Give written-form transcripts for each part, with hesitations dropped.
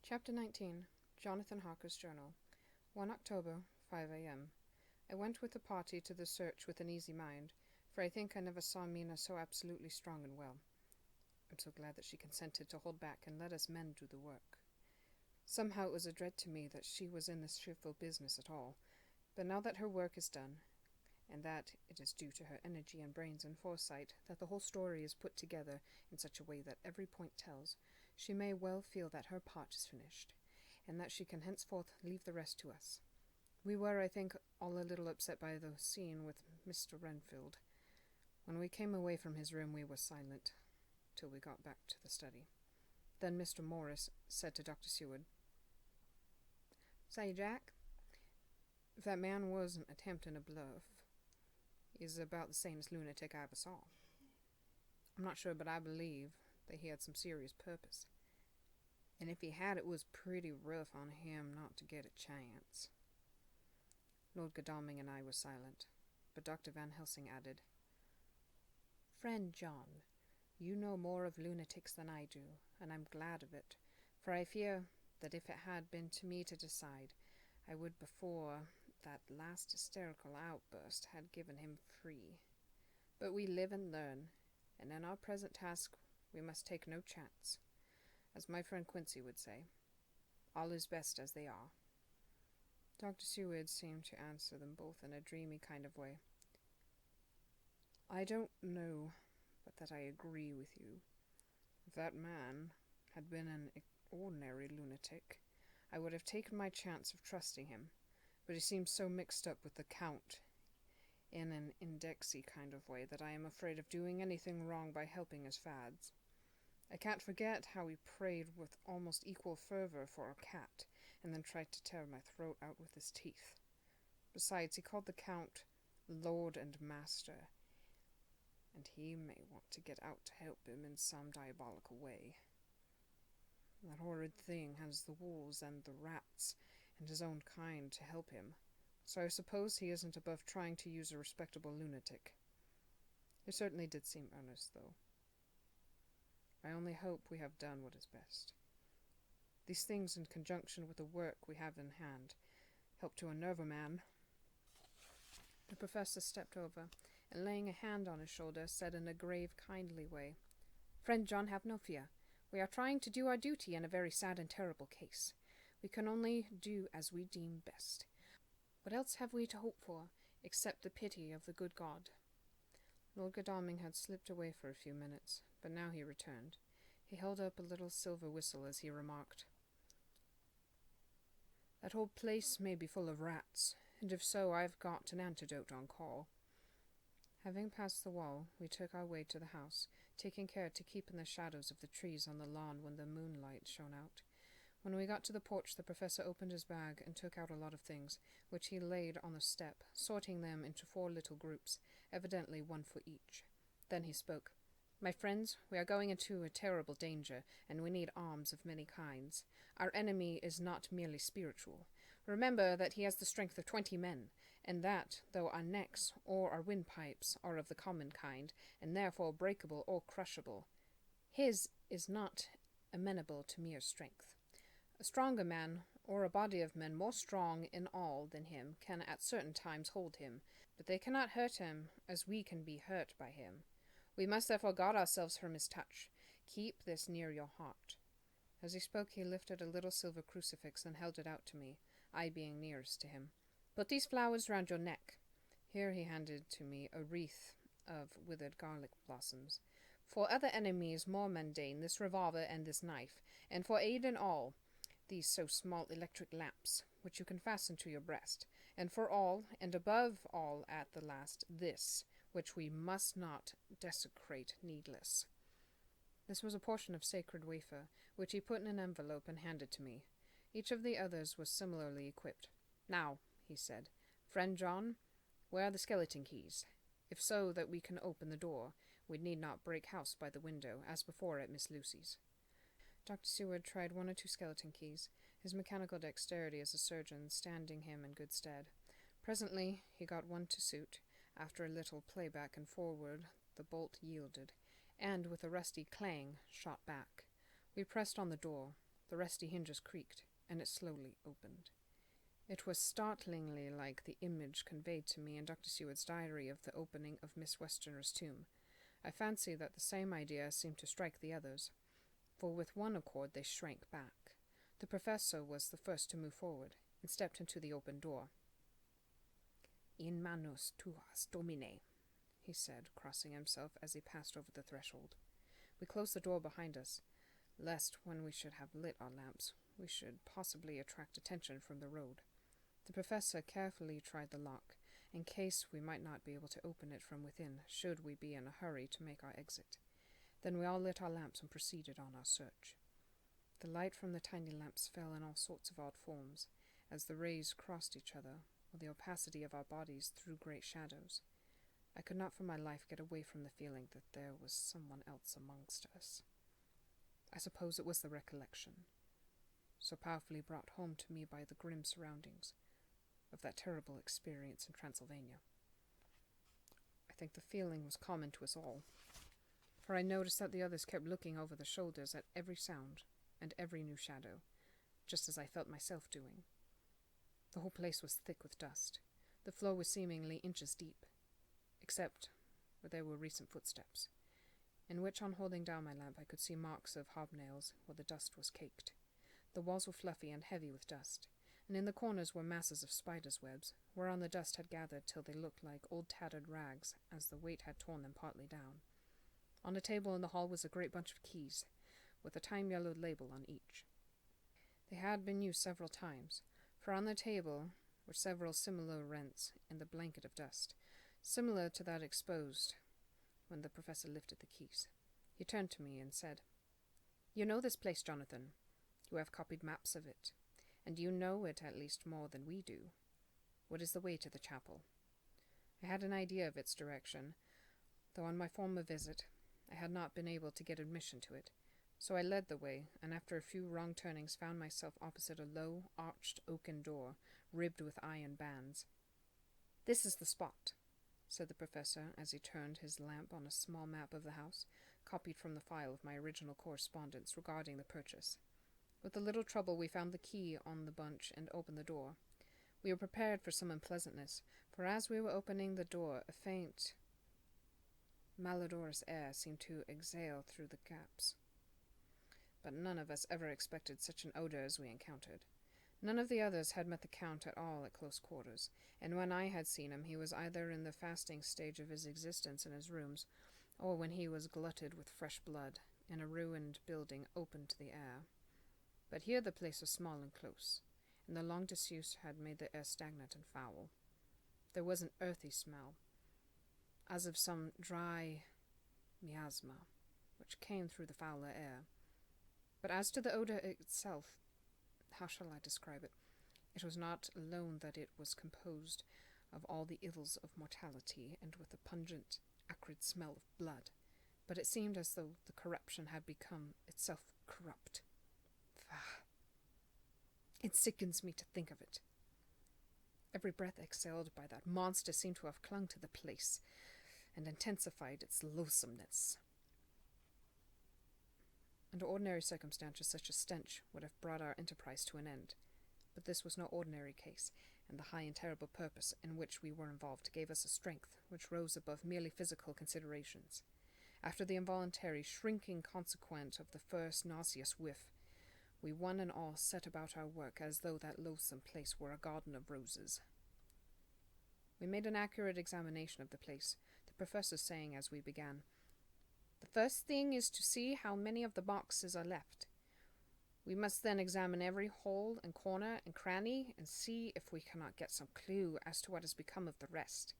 Chapter 19. Jonathan Harker's Journal. 1 October, 5 a.m. I went with the party to the search with an easy mind, for I think I never saw Mina so absolutely strong and well. I'm so glad that she consented to hold back and let us men do the work. Somehow it was a dread to me that she was in this fearful business at all, but now that her work is done, and that it is due to her energy and brains and foresight that the whole story is put together in such a way that every point tells, she may well feel that her part is finished, and that she can henceforth leave the rest to us. We were, I think, all a little upset by the scene with Mr. Renfield. When we came away from his room we were silent, till we got back to the study. Then Mr. Morris said to Dr. Seward, "Say, Jack, if that man wasn't attempting a bluff, he's about the sanest lunatic I ever saw. I'm not sure, but I believe that he had some serious purpose. And if he had, it was pretty rough on him not to get a chance." Lord Godalming and I were silent, but Dr. Van Helsing added, "Friend John, you know more of lunatics than I do, and I'm glad of it, for I fear that if it had been to me to decide, I would before that last hysterical outburst had given him free. But we live and learn, and in our present task we must take no chance. As my friend Quincy would say, all is best as they are." Dr. Seward seemed to answer them both in a dreamy kind of way. "I don't know but that I agree with you. If that man had been an ordinary lunatic, I would have taken my chance of trusting him, but he seems so mixed up with the Count in an indexy kind of way that I am afraid of doing anything wrong by helping his fads. I can't forget how he prayed with almost equal fervor for a cat, and then tried to tear my throat out with his teeth. Besides, he called the Count Lord and Master, and he may want to get out to help him in some diabolical way. That horrid thing has the wolves and the rats and his own kind to help him, so I suppose he isn't above trying to use a respectable lunatic. He certainly did seem earnest, though. I only hope we have done what is best. These things, in conjunction with the work we have in hand, help to unnerve a man." The professor stepped over, and laying a hand on his shoulder, said in a grave, kindly way, "Friend John, have no fear. We are trying to do our duty in a very sad and terrible case. We can only do as we deem best. What else have we to hope for, except the pity of the good God?" Lord Godalming had slipped away for a few minutes, but now he returned. He held up a little silver whistle as he remarked, "That whole place may be full of rats, and if so, I've got an antidote on call." Having passed the wall, we took our way to the house, taking care to keep in the shadows of the trees on the lawn when the moonlight shone out. When we got to the porch, the professor opened his bag and took out a lot of things, which he laid on the step, sorting them into 4 little groups, evidently 1 for each. Then he spoke. "My friends, we are going into a terrible danger, and we need arms of many kinds. Our enemy is not merely spiritual. Remember that he has the strength of 20 men, and that, though our necks or our windpipes are of the common kind, and therefore breakable or crushable, his is not amenable to mere strength. A stronger man, or a body of men more strong in all than him, can at certain times hold him, but they cannot hurt him as we can be hurt by him. We must therefore guard ourselves from his touch. Keep this near your heart." As he spoke, he lifted a little silver crucifix and held it out to me, I being nearest to him. "Put these flowers round your neck." Here he handed to me a wreath of withered garlic blossoms. "For other enemies more mundane, this revolver and this knife, and for aid in all, these so small electric lamps, which you can fasten to your breast, and for all, and above all at the last, this, which we must not desecrate needless." This was a portion of sacred wafer, which he put in an envelope and handed to me. Each of the others was similarly equipped. "Now," he said, "friend John, where are the skeleton keys? If so that we can open the door, we need not break house by the window, as before at Miss Lucy's." Dr. Seward tried 1 or 2 skeleton keys, his mechanical dexterity as a surgeon standing him in good stead. Presently he got one to suit. After a little play back and forward, the bolt yielded, and with a rusty clang shot back. We pressed on the door. The rusty hinges creaked, and it slowly opened. It was startlingly like the image conveyed to me in Dr. Seward's diary of the opening of Miss Westerner's tomb. I fancy that the same idea seemed to strike the others, for with one accord they shrank back. The professor was the first to move forward, and stepped into the open door. "In manus tuas, Domine," he said, crossing himself as he passed over the threshold. We closed the door behind us, lest when we should have lit our lamps, we should possibly attract attention from the road. The professor carefully tried the lock, in case we might not be able to open it from within, should we be in a hurry to make our exit. Then we all lit our lamps and proceeded on our search. The light from the tiny lamps fell in all sorts of odd forms, as the rays crossed each other, while the opacity of our bodies threw great shadows. I could not for my life get away from the feeling that there was someone else amongst us. I suppose it was the recollection, so powerfully brought home to me by the grim surroundings, of that terrible experience in Transylvania. I think the feeling was common to us all, for I noticed that the others kept looking over their shoulders at every sound and every new shadow, just as I felt myself doing. The whole place was thick with dust. The floor was seemingly inches deep, except where there were recent footsteps, in which on holding down my lamp I could see marks of hobnails where the dust was caked. The walls were fluffy and heavy with dust, and in the corners were masses of spiders' webs, whereon the dust had gathered till they looked like old tattered rags, as the weight had torn them partly down. On a table in the hall was a great bunch of keys, with a time-yellowed label on each. They had been used several times, for on the table were several similar rents in the blanket of dust, similar to that exposed when the professor lifted the keys. He turned to me and said, "You know this place, Jonathan. You have copied maps of it, and you know it at least more than we do. What is the way to the chapel?" I had an idea of its direction, though on my former visit I had not been able to get admission to it, so I led the way, and after a few wrong turnings found myself opposite a low, arched oaken door, ribbed with iron bands. "This is the spot," said the professor as he turned his lamp on a small map of the house, copied from the file of my original correspondence regarding the purchase. With a little trouble we found the key on the bunch and opened the door. We were prepared for some unpleasantness, for as we were opening the door, a faint, malodorous air seemed to exhale through the gaps. But none of us ever expected such an odor as we encountered. None of the others had met the Count at all at close quarters, and when I had seen him he was either in the fasting stage of his existence in his rooms, or when he was glutted with fresh blood, in a ruined building open to the air. But here the place was small and close, and the long disuse had made the air stagnant and foul. There was an earthy smell, as of some dry miasma, which came through the fouler air. But as to the odor itself, how shall I describe it? It was not alone that it was composed of all the ills of mortality, and with a pungent, acrid smell of blood, but it seemed as though the corruption had become itself corrupt. It sickens me to think of it. Every breath exhaled by that monster seemed to have clung to the place, and intensified its loathsomeness. Under ordinary circumstances, such a stench would have brought our enterprise to an end, but this was no ordinary case, and the high and terrible purpose in which we were involved gave us a strength which rose above merely physical considerations. After the involuntary shrinking consequent of the first nauseous whiff, we one and all set about our work as though that loathsome place were a garden of roses. We made an accurate examination of the place, the professor saying as we began, "The first thing is to see how many of the boxes are left. We must then examine every hole and corner and cranny and see if we cannot get some clue as to what has become of the rest."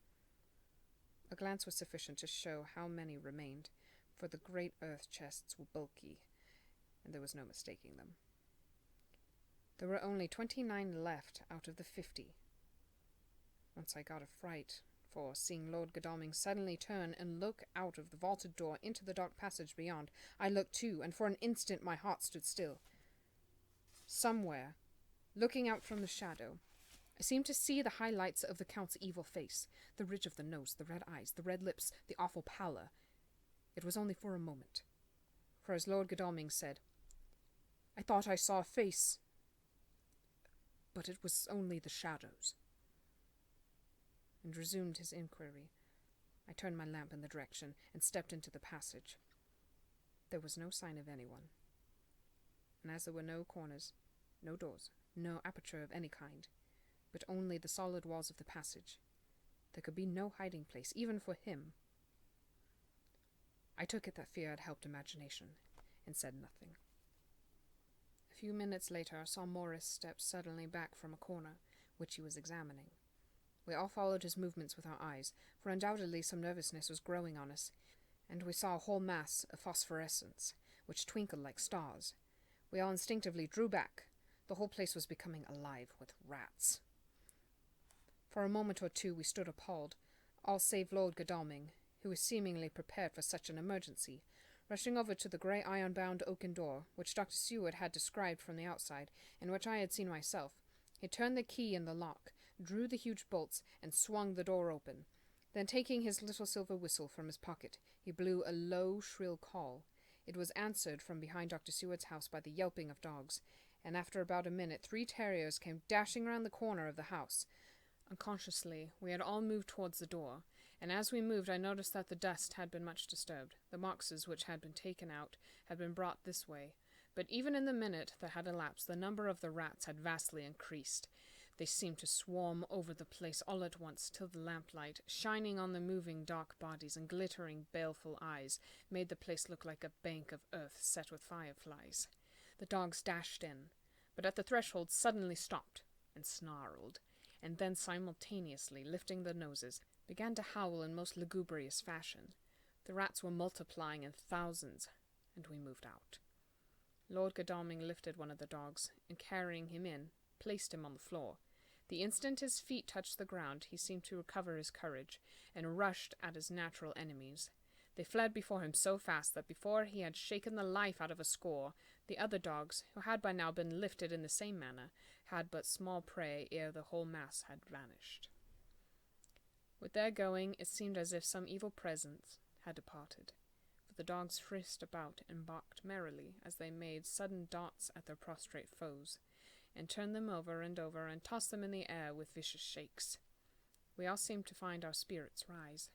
A glance was sufficient to show how many remained, for the great earth chests were bulky, and there was no mistaking them. There were only 29 left out of the 50. Once I got a fright, for, seeing Lord Godalming suddenly turn and look out of the vaulted door into the dark passage beyond, I looked too, and for an instant my heart stood still. Somewhere, looking out from the shadow, I seemed to see the highlights of the Count's evil face, the ridge of the nose, the red eyes, the red lips, the awful pallor. It was only for a moment, for as Lord Godalming said, I thought I saw a face, but it was only the shadows. And resumed his inquiry. I turned my lamp in the direction and stepped into the passage. There was no sign of anyone, and as there were no corners, no doors, no aperture of any kind, but only the solid walls of the passage, there could be no hiding place, even for him. I took it that fear had helped imagination, and said nothing. A few minutes later I saw Morris step suddenly back from a corner, which he was examining. We all followed his movements with our eyes, for undoubtedly some nervousness was growing on us, and we saw a whole mass of phosphorescence, which twinkled like stars. We all instinctively drew back. The whole place was becoming alive with rats. For a moment or two we stood appalled, all save Lord Godalming, who was seemingly prepared for such an emergency. Rushing over to the grey iron-bound oaken door, which Dr. Seward had described from the outside, and which I had seen myself, he turned the key in the lock, drew the huge bolts, and swung the door open. Then, taking his little silver whistle from his pocket, he blew a low, shrill call. It was answered from behind Dr. Seward's house by the yelping of dogs, and after about a minute 3 terriers came dashing round the corner of the house. Unconsciously, we had all moved towards the door, and as we moved I noticed that the dust had been much disturbed. The boxes which had been taken out had been brought this way, but even in the minute that had elapsed the number of the rats had vastly increased. They seemed to swarm over the place all at once, till the lamplight, shining on the moving dark bodies and glittering baleful eyes, made the place look like a bank of earth set with fireflies. The dogs dashed in, but at the threshold suddenly stopped and snarled, and then simultaneously, lifting their noses, began to howl in most lugubrious fashion. The rats were multiplying in thousands, and we moved out. Lord Godalming lifted one of the dogs, and carrying him in, placed him on the floor. The instant his feet touched the ground, he seemed to recover his courage, and rushed at his natural enemies. They fled before him so fast that before he had shaken the life out of a score, the other dogs, who had by now been lifted in the same manner, had but small prey ere the whole mass had vanished. With their going, it seemed as if some evil presence had departed, for the dogs frisked about and barked merrily as they made sudden darts at their prostrate foes, and turned them over, and tossed them in the air with vicious shakes. We all seemed to find our spirits rise.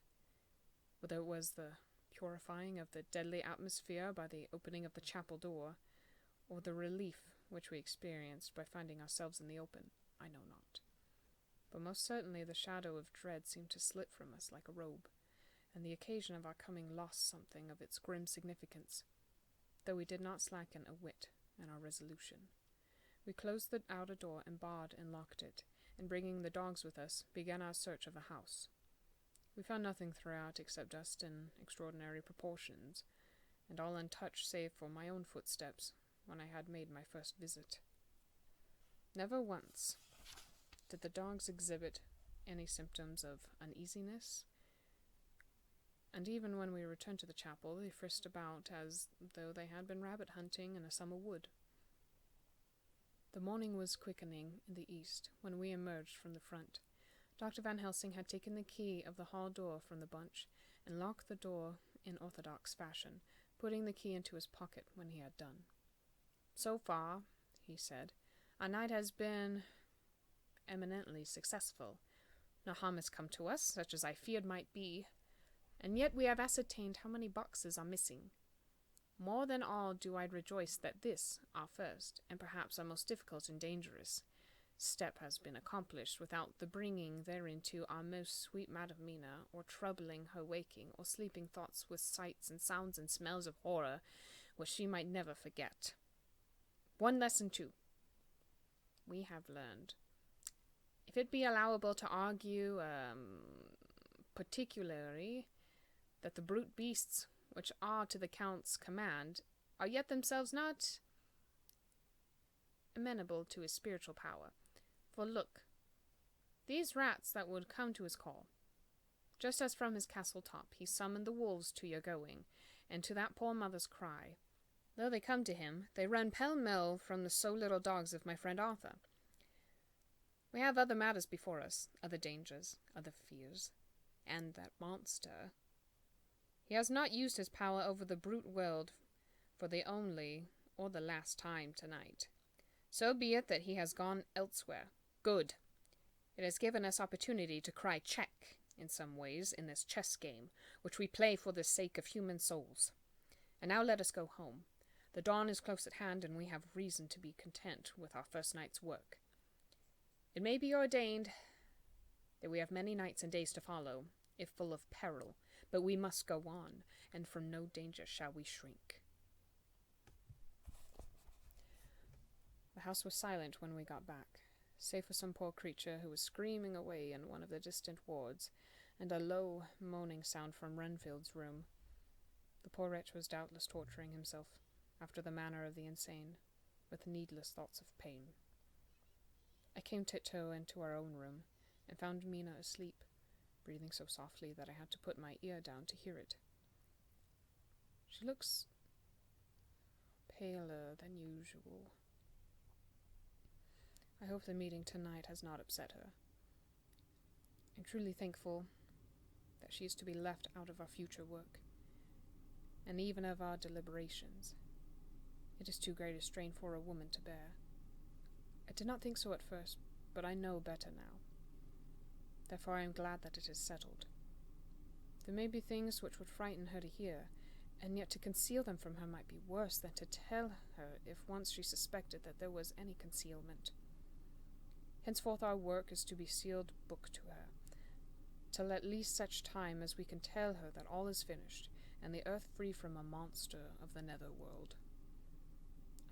Whether it was the purifying of the deadly atmosphere by the opening of the chapel door, or the relief which we experienced by finding ourselves in the open, I know not. But most certainly the shadow of dread seemed to slip from us like a robe, and the occasion of our coming lost something of its grim significance, though we did not slacken a whit in our resolution. We closed the outer door and barred and locked it, and bringing the dogs with us, began our search of the house. We found nothing throughout except dust in extraordinary proportions, and all untouched save for my own footsteps when I had made my first visit. Never once did the dogs exhibit any symptoms of uneasiness, and even when we returned to the chapel, they frisked about as though they had been rabbit hunting in a summer wood. The morning was quickening in the east when we emerged from the front. Dr. Van Helsing had taken the key of the hall door from the bunch and locked the door in orthodox fashion, putting the key into his pocket when he had done. "So far," he said, "our night has been eminently successful. No harm has come to us, such as I feared might be, and yet we have ascertained how many boxes are missing. More than all do I rejoice that this, our first, and perhaps our most difficult and dangerous, step has been accomplished without the bringing thereinto our most sweet Madamina, or troubling her waking or sleeping thoughts with sights and sounds and smells of horror, which she might never forget. One lesson, too, we have learned. If it be allowable to argue, particularly, that the brute beasts which are to the Count's command are yet themselves not amenable to his spiritual power. For look, these rats that would come to his call, just as from his castle top he summoned the wolves to your going, and to that poor mother's cry, though they come to him, they run pell-mell from the so-little dogs of my friend Arthur. We have other matters before us, other dangers, other fears, and that monster. He has not used his power over the brute world for the only, or the last time tonight. So be it that he has gone elsewhere. Good. It has given us opportunity to cry check, in some ways, in this chess game, which we play for the sake of human souls. And now let us go home. The dawn is close at hand, and we have reason to be content with our first night's work. It may be ordained that we have many nights and days to follow, if full of peril, but we must go on, and from no danger shall we shrink. The house was silent when we got back, save for some poor creature who was screaming away in one of the distant wards, and a low, moaning sound from Renfield's room. The poor wretch was doubtless torturing himself, after the manner of the insane, with needless thoughts of pain. I came tiptoe into our own room, and found Mina asleep, breathing so softly that I had to put my ear down to hear it. She looks paler than usual. I hope the meeting tonight has not upset her. I'm truly thankful that she is to be left out of our future work, and even of our deliberations. It is too great a strain for a woman to bear. I did not think so at first, but I know better now. Therefore I am glad that it is settled. There may be things which would frighten her to hear, and yet to conceal them from her might be worse than to tell her if once she suspected that there was any concealment. Henceforth our work is to be sealed book to her, till at least such time as we can tell her that all is finished, and the earth free from a monster of the nether world.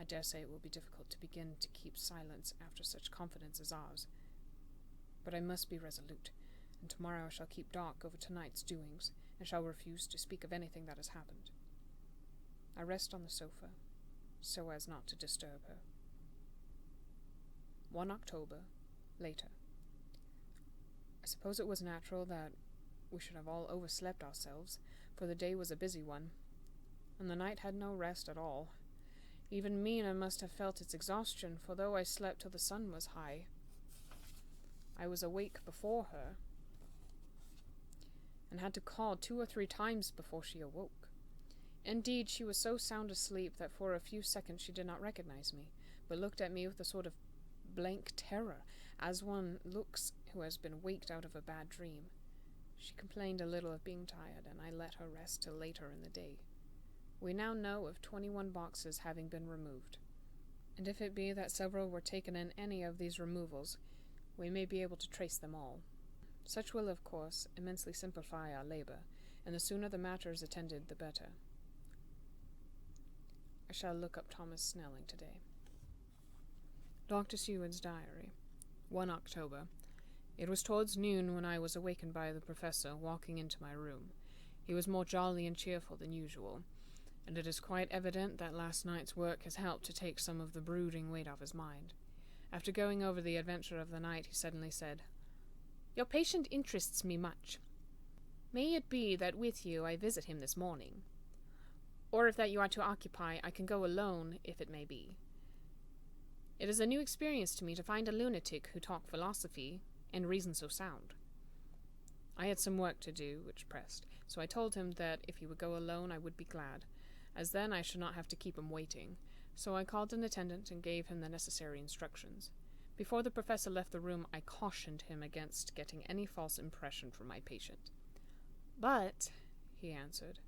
I dare say it will be difficult to begin to keep silence after such confidence as ours, but I must be resolute, and tomorrow I shall keep dark over tonight's doings, and shall refuse to speak of anything that has happened. I rest on the sofa, so as not to disturb her. 1 October, later. I suppose it was natural that we should have all overslept ourselves, for the day was a busy one, and the night had no rest at all. Even Mina must have felt its exhaustion, for though I slept till the sun was high, I was awake before her, and had to call 2 or 3 times before she awoke. Indeed, she was so sound asleep that for a few seconds she did not recognize me, but looked at me with a sort of blank terror, as one looks who has been waked out of a bad dream. She complained a little of being tired, and I let her rest till later in the day. We now know of 21 boxes having been removed, and if it be that several were taken in any of these removals, we may be able to trace them all. Such will, of course, immensely simplify our labor, and the sooner the matter is attended, the better. I shall look up Thomas Snelling today. Dr. Seward's diary. 1 October. It was towards noon when I was awakened by the professor walking into my room. He was more jolly and cheerful than usual, and it is quite evident that last night's work has helped to take some of the brooding weight off his mind. After going over the adventure of the night, he suddenly said, "Your patient interests me much. May it be that with you I visit him this morning? Or if that you are to occupy, I can go alone, if it may be. It is a new experience to me to find a lunatic who talk philosophy and reason so sound." I had some work to do, which pressed, so I told him that if he would go alone I would be glad, as then I should not have to keep him waiting. So I called an attendant and gave him the necessary instructions. Before the professor left the room, I cautioned him against getting any false impression from my patient. "But," he answered,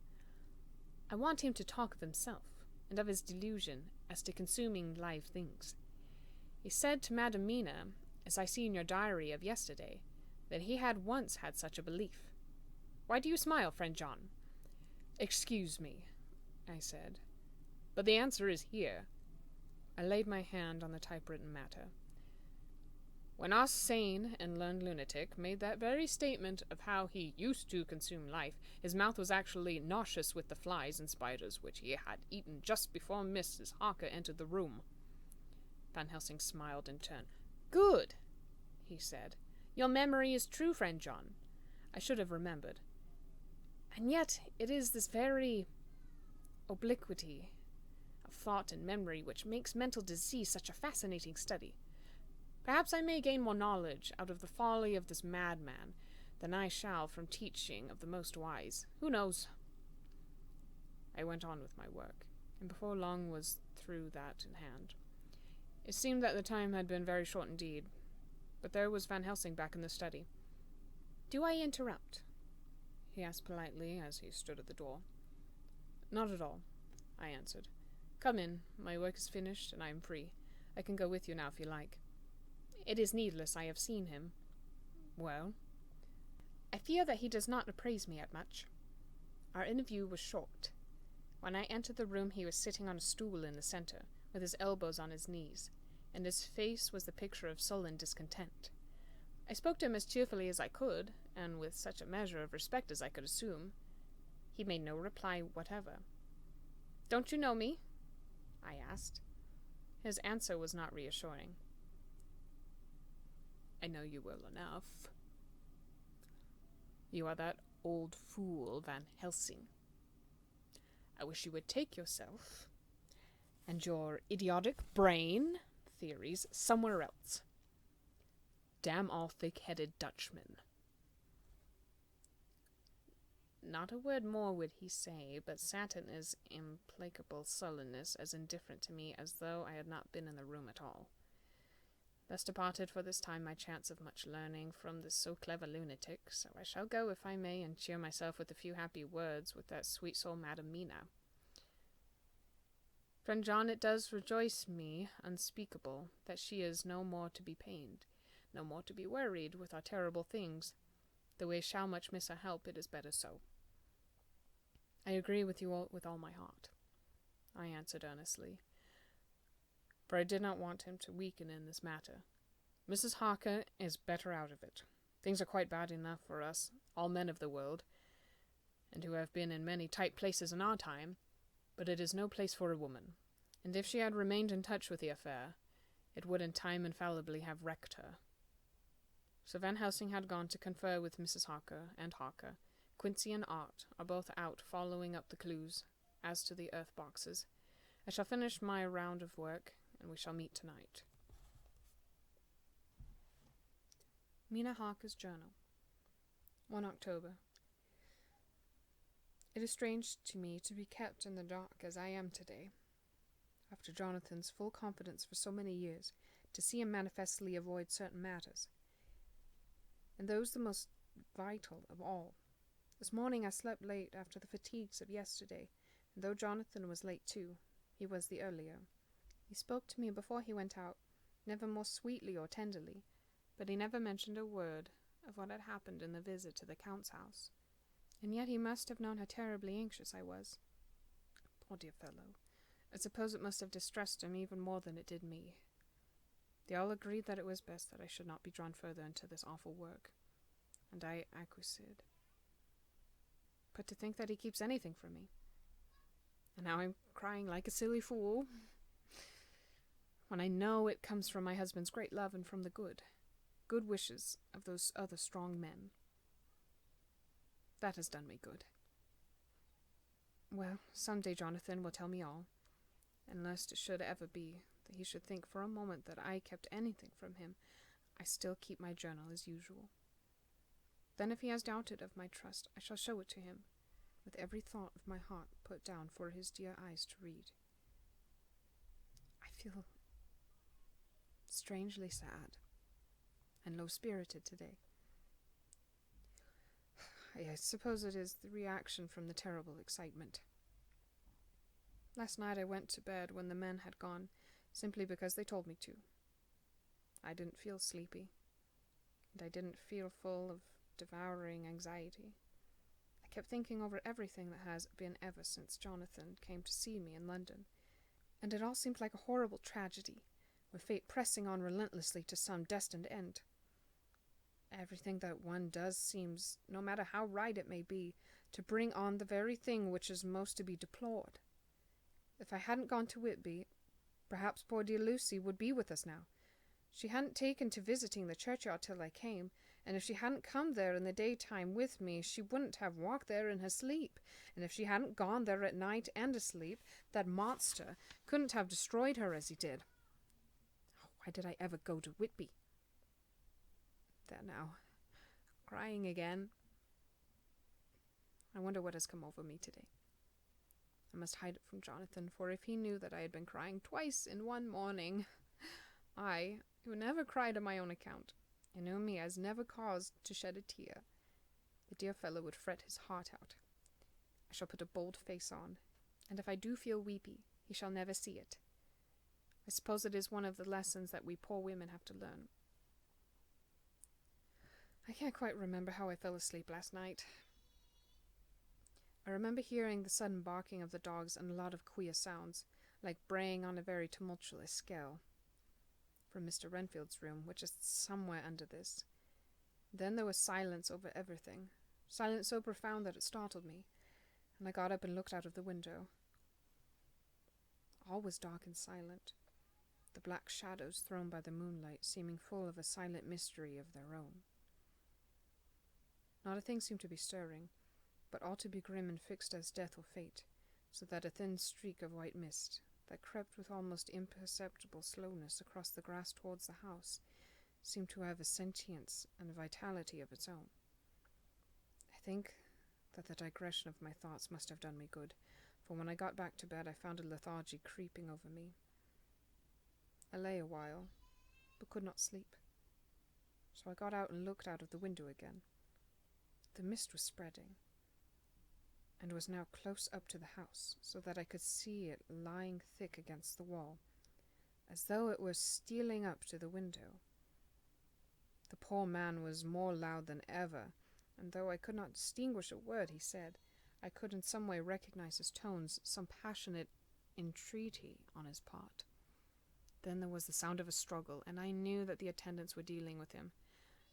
"I want him to talk of himself, and of his delusion as to consuming live things. He said to Madam Mina, as I see in your diary of yesterday, that he had once had such a belief. Why do you smile, friend John?" "Excuse me," I said, "but the answer is here." I laid my hand on the typewritten matter. "When our sane and learned lunatic made that very statement of how he used to consume life, his mouth was actually nauseous with the flies and spiders which he had eaten just before Mrs. Harker entered the room." Van Helsing smiled in turn. "Good," he said. "Your memory is true, friend John. I should have remembered. And yet it is this very obliquity of thought and memory which makes mental disease such a fascinating study. Perhaps I may gain more knowledge out of the folly of this madman than I shall from teaching of the most wise. Who knows?" I went on with my work. and before long was through that in hand. It seemed that the time had been very short indeed, but there was Van Helsing back in the study. "Do I interrupt?" he asked politely as he stood at the door. "Not at all," I answered. "Come in. My work is finished, and I am free. I can go with you now if you like." "It is needless. I have seen him." "Well?" "I fear that he does not appraise me at much." Our interview was short. When I entered the room he was sitting on a stool in the center, with his elbows on his knees, and his face was the picture of sullen discontent. I spoke to him as cheerfully as I could, and with such a measure of respect as I could assume. He made no reply whatever. "Don't you know me?" I asked. His answer was not reassuring. "I know you well enough. You are that old fool Van Helsing. I wish you would take yourself and your idiotic brain theories somewhere else. Damn all thick-headed Dutchmen." Not a word more would he say, but sat in his implacable sullenness as indifferent to me as though I had not been in the room at all. Thus departed for this time my chance of much learning from this so clever lunatic, so I shall go, if I may, and cheer myself with a few happy words with that sweet soul Madam Mina. Friend John, it does rejoice me unspeakable that she is no more to be pained, no more to be worried with our terrible things. Though we shall much miss her help, it is better so. I agree with you all with all my heart, I answered earnestly, for I did not want him to weaken in this matter. Mrs. Harker is better out of it. Things are quite bad enough for us, all men of the world, and who have been in many tight places in our time, but it is no place for a woman, and if she had remained in touch with the affair, it would in time infallibly have wrecked her. So Van Helsing had gone to confer with Mrs. Harker and Harker. Quincy and Art are both out following up the clues as to the earth boxes. I shall finish my round of work, and we shall meet tonight. Mina Harker's Journal, 1 October. It is strange to me to be kept in the dark as I am today. After Jonathan's full confidence for so many years, to see him manifestly avoid certain matters, and those the most vital of all. This morning I slept late after the fatigues of yesterday, and though Jonathan was late too, he was the earlier. He spoke to me before he went out, never more sweetly or tenderly, but he never mentioned a word of what had happened in the visit to the Count's house. And yet he must have known how terribly anxious I was. Poor dear fellow. I suppose it must have distressed him even more than it did me. They all agreed that it was best that I should not be drawn further into this awful work, and I acquiesced. But to think that he keeps anything from me. And now I'm crying like a silly fool, when I know it comes from my husband's great love and from the good wishes of those other strong men. That has done me good. Well, some day Jonathan will tell me all, and lest it should ever be that he should think for a moment that I kept anything from him, I still keep my journal as usual. Then if he has doubted of my trust, I shall show it to him, with every thought of my heart put down for his dear eyes to read. I feel strangely sad and low-spirited today. I suppose it is the reaction from the terrible excitement. Last night I went to bed when the men had gone, simply because they told me to. I didn't feel sleepy, and I didn't feel full of devouring anxiety. I kept thinking over everything that has been ever since Jonathan came to see me in London, and it all seemed like a horrible tragedy, with fate pressing on relentlessly to some destined end. Everything that one does seems, no matter how right it may be, to bring on the very thing which is most to be deplored. If I hadn't gone to Whitby, perhaps poor dear Lucy would be with us now. She hadn't taken to visiting the churchyard till I came, and if she hadn't come there in the daytime with me, she wouldn't have walked there in her sleep, and if she hadn't gone there at night and asleep, that monster couldn't have destroyed her as he did. Oh, why did I ever go to Whitby? There now, crying again. I wonder what has come over me today. I must hide it from Jonathan, for if he knew that I had been crying twice in one morning, I, who never cried on my own account, and whom he has never caused to shed a tear, the dear fellow would fret his heart out. I shall put a bold face on, and if I do feel weepy, he shall never see it. I suppose it is one of the lessons that we poor women have to learn. I can't quite remember how I fell asleep last night. I remember hearing the sudden barking of the dogs and a lot of queer sounds, like braying on a very tumultuous scale, from Mr. Renfield's room, which is somewhere under this. Then there was silence over everything, silence so profound that it startled me, and I got up and looked out of the window. All was dark and silent, the black shadows thrown by the moonlight seeming full of a silent mystery of their own. Not a thing seemed to be stirring, but all to be grim and fixed as death or fate, so that a thin streak of white mist, that crept with almost imperceptible slowness across the grass towards the house, seemed to have a sentience and a vitality of its own. I think that the digression of my thoughts must have done me good, for when I got back to bed I found a lethargy creeping over me. I lay a while, but could not sleep, so I got out and looked out of the window again. The mist was spreading, and was now close up to the house, so that I could see it lying thick against the wall, as though it were stealing up to the window. The poor man was more loud than ever, and though I could not distinguish a word he said, I could in some way recognize his tones, some passionate entreaty on his part. Then there was the sound of a struggle, and I knew that the attendants were dealing with him.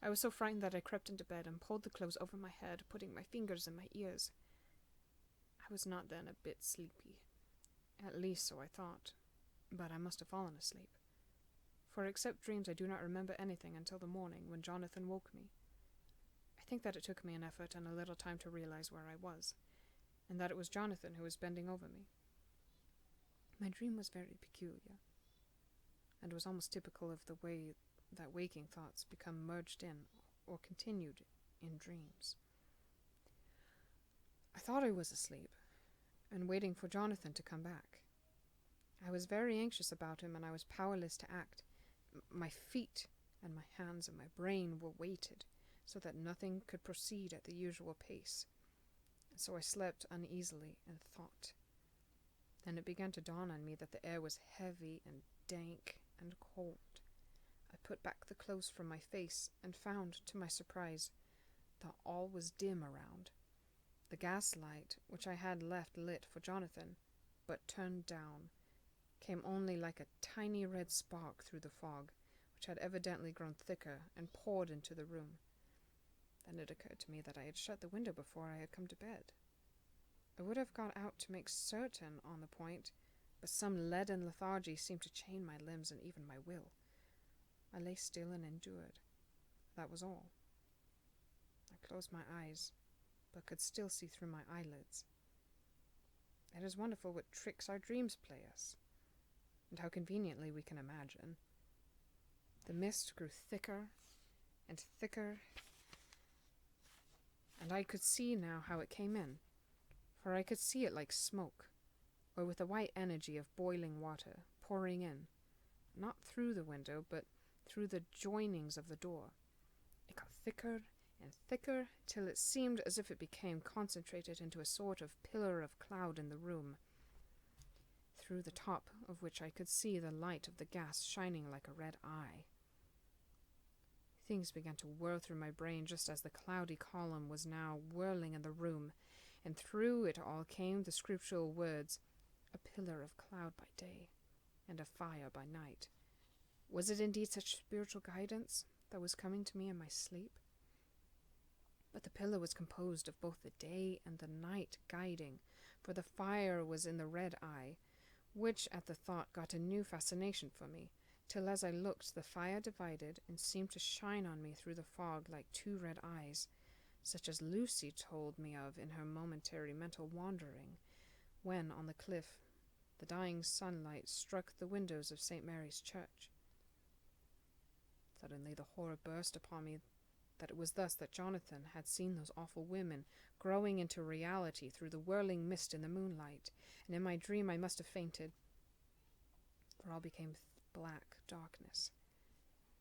I was so frightened that I crept into bed and pulled the clothes over my head, putting my fingers in my ears. I was not then a bit sleepy. At least so I thought, but I must have fallen asleep. For except dreams I do not remember anything until the morning, when Jonathan woke me. I think that it took me an effort and a little time to realize where I was, and that it was Jonathan who was bending over me. My dream was very peculiar, and was almost typical of the way that waking thoughts become merged in or continued in dreams. I thought I was asleep, and waiting for Jonathan to come back. I was very anxious about him, and I was powerless to act. My feet and my hands and my brain were weighted, so that nothing could proceed at the usual pace. So I slept uneasily and thought. Then it began to dawn on me that the air was heavy and dank and cold. I put back the clothes from my face and found, to my surprise, that all was dim around. The gaslight, which I had left lit for Jonathan, but turned down, came only like a tiny red spark through the fog, which had evidently grown thicker and poured into the room. Then it occurred to me that I had shut the window before I had come to bed. I would have got out to make certain on the point, but some leaden lethargy seemed to chain my limbs and even my will. I lay still and endured. That was all. I closed my eyes, but could still see through my eyelids. It is wonderful what tricks our dreams play us, and how conveniently we can imagine. The mist grew thicker and thicker, and I could see now how it came in, for I could see it like smoke, or with the white energy of boiling water pouring in, not through the window, but through the joinings of the door. It got thicker and thicker, till it seemed as if it became concentrated into a sort of pillar of cloud in the room, through the top of which I could see the light of the gas shining like a red eye. Things began to whirl through my brain just as the cloudy column was now whirling in the room, and through it all came the scriptural words, "A pillar of cloud by day, and a fire by night." Was it indeed such spiritual guidance that was coming to me in my sleep? But the pillar was composed of both the day and the night guiding, for the fire was in the red eye, which at the thought got a new fascination for me, till as I looked the fire divided and seemed to shine on me through the fog like two red eyes, such as Lucy told me of in her momentary mental wandering, when on the cliff the dying sunlight struck the windows of St. Mary's Church. Suddenly the horror burst upon me that it was thus that Jonathan had seen those awful women growing into reality through the whirling mist in the moonlight, and in my dream I must have fainted, for all became black darkness.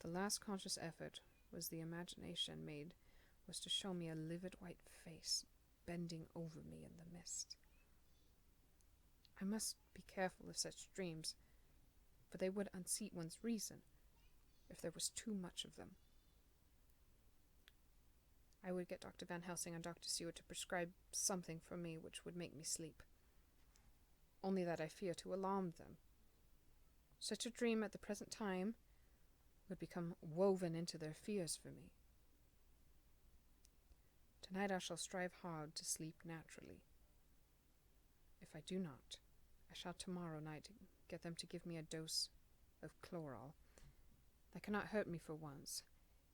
The last conscious effort was the imagination made was to show me a livid white face bending over me in the mist. I must be careful of such dreams, for they would unseat one's reason if there was too much of them. I would get Dr. Van Helsing and Dr. Seward to prescribe something for me which would make me sleep, only that I fear to alarm them. Such a dream at the present time would become woven into their fears for me. Tonight I shall strive hard to sleep naturally. If I do not, I shall tomorrow night get them to give me a dose of chloral. That cannot hurt me for once,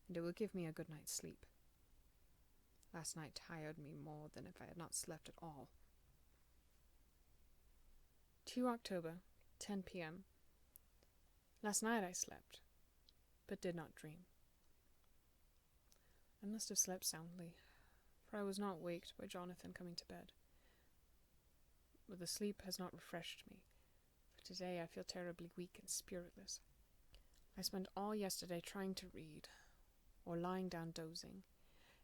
and it will give me a good night's sleep. Last night tired me more than if I had not slept at all. 2 October, 10 p.m. Last night I slept, but did not dream. I must have slept soundly, for I was not waked by Jonathan coming to bed. But the sleep has not refreshed me, for today I feel terribly weak and spiritless. I spent all yesterday trying to read, or lying down dozing.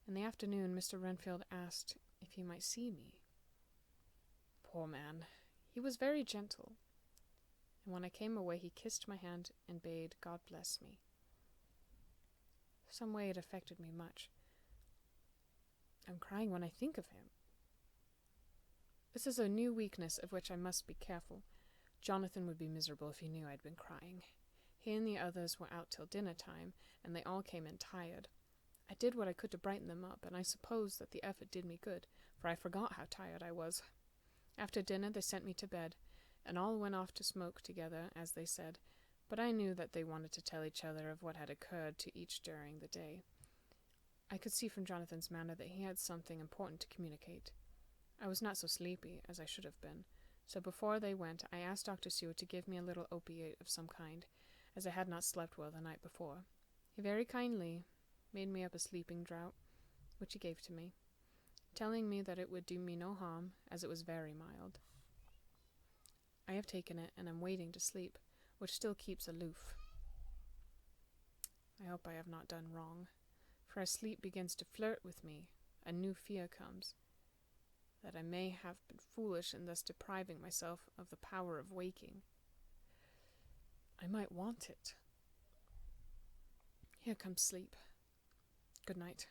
In the afternoon, Mr. Renfield asked if he might see me. Poor man, he was very gentle, and when I came away he kissed my hand and bade God bless me. Some way it affected me much. I'm crying when I think of him. This is a new weakness of which I must be careful. Jonathan would be miserable if he knew I'd been crying. He and the others were out till dinner time, and they all came in tired. I did what I could to brighten them up, and I suppose that the effort did me good, for I forgot how tired I was. After dinner they sent me to bed, and all went off to smoke together, as they said, but I knew that they wanted to tell each other of what had occurred to each during the day. I could see from Jonathan's manner that he had something important to communicate. I was not so sleepy as I should have been, so before they went I asked Dr. Seward to give me a little opiate of some kind, as I had not slept well the night before. He very kindly made me up a sleeping draught, which he gave to me, telling me that it would do me no harm, as it was very mild. I have taken it, and am waiting to sleep, which still keeps aloof. I hope I have not done wrong, for as sleep begins to flirt with me, a new fear comes, that I may have been foolish in thus depriving myself of the power of waking. I might want it. Here comes sleep. Good night.